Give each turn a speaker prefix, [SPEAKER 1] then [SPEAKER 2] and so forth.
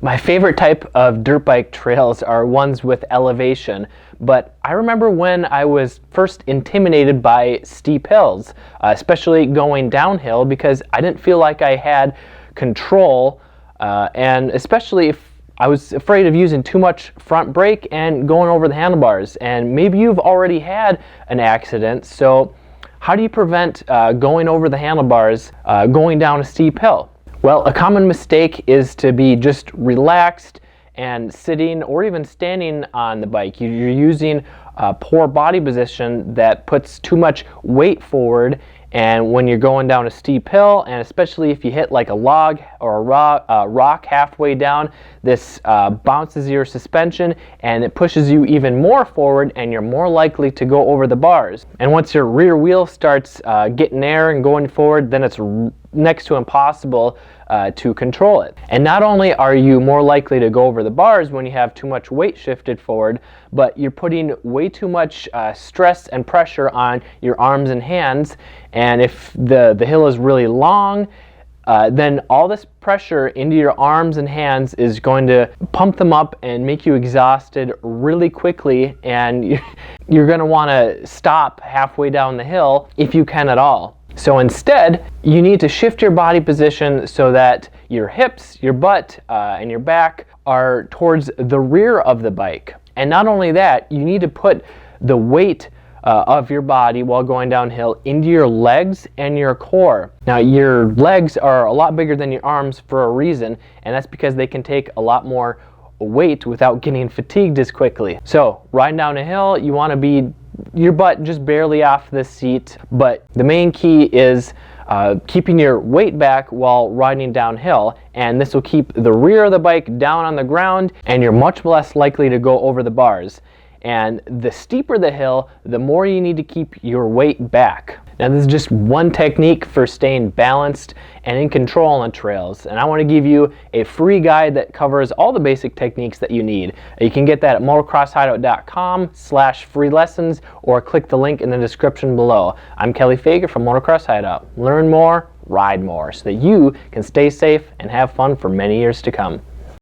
[SPEAKER 1] My favorite type of dirt bike trails are ones with elevation, but I remember when I was first intimidated by steep hills, especially going downhill, because I didn't feel like I had control, and especially if I was afraid of using too much front brake and going over the handlebars. And maybe you've already had an accident, so how do you prevent going over the handlebars going down a steep hill? Well, a common mistake is to be just relaxed and sitting or even standing on the bike. You're using a poor body position that puts too much weight forward, and when you're going down a steep hill, and especially if you hit like a log or a rock halfway down, this bounces your suspension and it pushes you even more forward, and you're more likely to go over the bars. And once your rear wheel starts getting air and going forward, then it's next to impossible to control it. And not only are you more likely to go over the bars when you have too much weight shifted forward, but you're putting way too much stress and pressure on your arms and hands. And if the hill is really long, then all this pressure into your arms and hands is going to pump them up and make you exhausted really quickly, and you're going to want to stop halfway down the hill if you can at all. So instead, you need to shift your body position so that your hips, your butt, and your back are towards the rear of the bike. And not only that, you need to put the weight of your body while going downhill into your legs and your core. Now, your legs are a lot bigger than your arms for a reason, and that's because they can take a lot more weight without getting fatigued as quickly. So riding down a hill, you want to be your butt just barely off the seat, but the main key is keeping your weight back while riding downhill, and this will keep the rear of the bike down on the ground, and you're much less likely to go over the bars. And the steeper the hill, the more you need to keep your weight back. Now, this is just one technique for staying balanced and in control on the trails, and I want to give you a free guide that covers all the basic techniques that you need. You can get that at motocrosshideout.com/free lessons, or click the link in the description below. I'm Kelly Fager from Motocross Hideout. Learn more, ride more, so that you can stay safe and have fun for many years to come.